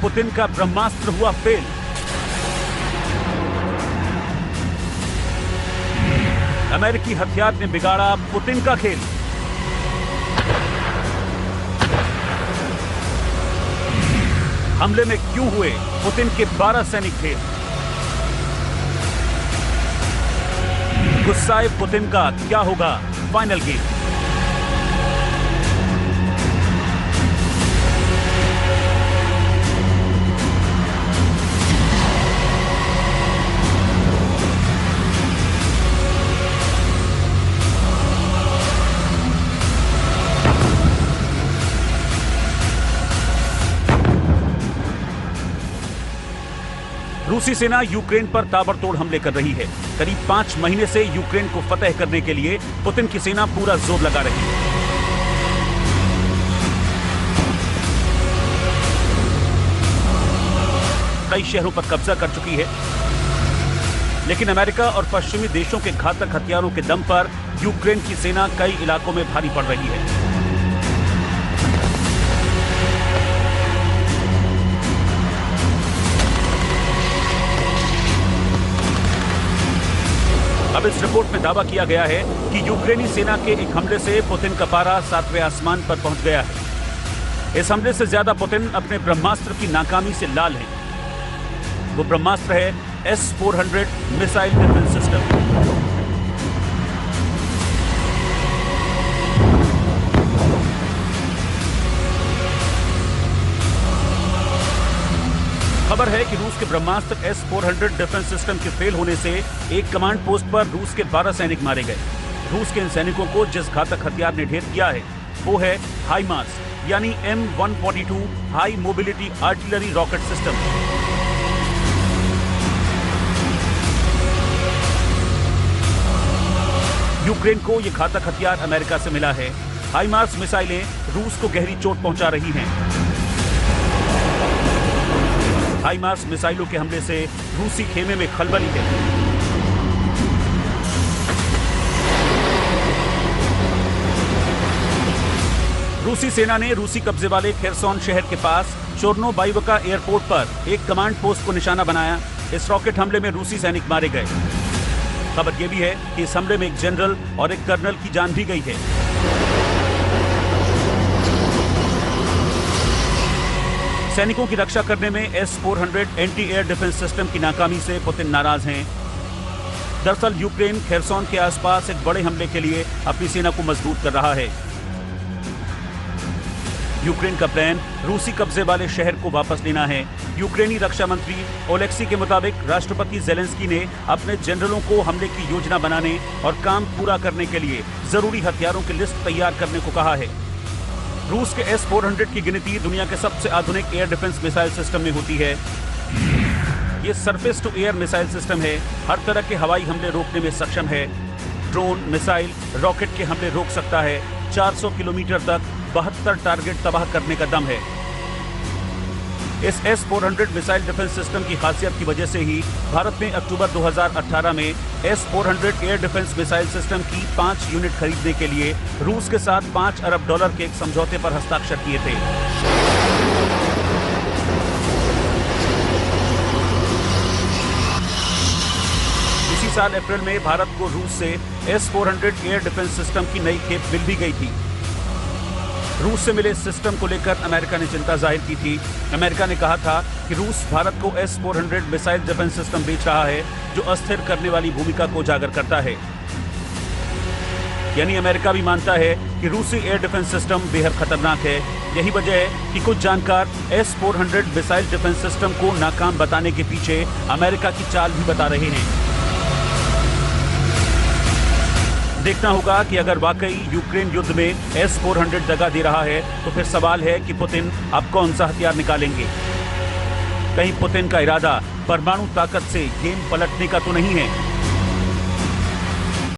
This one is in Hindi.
पुतिन का ब्रह्मास्त्र हुआ फेल। अमेरिकी हथियार ने बिगाड़ा पुतिन का खेल। हमले में क्यों हुए पुतिन के 12 सैनिक थे? गुस्साए पुतिन का क्या होगा फाइनल गेम? रूसी सेना यूक्रेन पर ताबड़तोड़ हमले कर रही है। करीब 5 महीने से यूक्रेन को फतह करने के लिए पुतिन की सेना पूरा जोर लगा रही है। कई शहरों पर कब्जा कर चुकी है, लेकिन अमेरिका और पश्चिमी देशों के घातक हथियारों के दम पर यूक्रेन की सेना कई इलाकों में भारी पड़ रही है। अब इस रिपोर्ट में दावा किया गया है कि यूक्रेनी सेना के एक हमले से पुतिन का पारा 7वें आसमान पर पहुंच गया है। इस हमले से ज्यादा पुतिन अपने ब्रह्मास्त्र की नाकामी से लाल हैं। वो ब्रह्मास्त्र है S-400 मिसाइल डिफेंस सिस्टम। खबर है कि रूस के ब्रह्मास्त्र S-400 डिफेंस सिस्टम के फेल होने से एक कमांड पोस्ट पर रूस के 12 सैनिक मारे गए। रूस के इन सैनिकों को जिस घातक हथियार ने ढेर किया है वो है हाइमार्स यानी M142 high mobility artillery rocket system. Ukraine को यह घातक हथियार अमेरिका से मिला है। हाइमार्स मिसाइलें रूस को गहरी चोट पहुंचा रही हैं। हाइमार्स मिसाइलों के हमले से रूसी खेमे में खलबली है। रूसी सेना ने रूसी कब्जे वाले खेरसोन शहर के पास चोर्नोबाइवका एयरपोर्ट पर एक कमांड पोस्ट को निशाना बनाया। इस रॉकेट हमले में रूसी सैनिक मारे गए। खबर यह भी है कि इस हमले में एक जनरल और एक कर्नल की जान भी गई है। सैनिकों की रक्षा करने में S-400 anti air defence system की नाकामी से पुतिन नाराज हैं। दरअसल यूक्रेन खेरसोन के आसपास एक बड़े हमले के लिए अपनी सेना को मजबूत कर रहा है। यूक्रेन का प्लान रूसी कब्जे वाले शहर को वापस लेना है। यूक्रेनी रक्षा मंत्री ओलेक्सी के मुताबिक राष्ट्रपति जेलेंस्की ने अपने जनरलों को हमले की योजना बनाने और काम पूरा करने के लिए जरूरी हथियारों की लिस्ट तैयार करने को कहा है। रूस के S-400 की गिनती दुनिया के सबसे आधुनिक एयर डिफेंस मिसाइल सिस्टम में होती है। ये surface to air missile system है, हर तरह के हवाई हमले रोकने में सक्षम है। ड्रोन, मिसाइल, रॉकेट के हमले रोक सकता है। 400 किलोमीटर तक 72 टारगेट तबाह करने का दम है। इस S-400 मिसाइल डिफेंस सिस्टम की खासियत की वजह से ही भारत ने अक्टूबर 2018 में S-400 air defence missile system की 5 यूनिट खरीदने के लिए रूस के साथ $5 अरब के एक समझौते पर हस्ताक्षर किए थे। इसी साल अप्रैल में भारत को रूस से S-400 एयर डिफेंस सिस्टम की नई खेप मिल भी गई थी। रूस से मिले इस सिस्टम को लेकर अमेरिका ने चिंता जाहिर की थी। अमेरिका ने कहा था कि रूस भारत को S-400 मिसाइल डिफेंस सिस्टम बेच रहा है जो अस्थिर करने वाली भूमिका को उजागर करता है। यानी अमेरिका भी मानता है कि रूसी एयर डिफेंस सिस्टम बेहद खतरनाक है। यही वजह है कि कुछ जानकार S-400 मिसाइल डिफेंस सिस्टम को नाकाम बताने के पीछे अमेरिका की चाल भी बता रहे हैं। देखना होगा कि अगर वाकई यूक्रेन युद्ध में S-400 दगा दे रहा है तो फिर सवाल है कि पुतिन अब कौन सा हथियार निकालेंगे। कहीं पुतिन का इरादा परमाणु ताकत से गेम पलटने का तो नहीं है।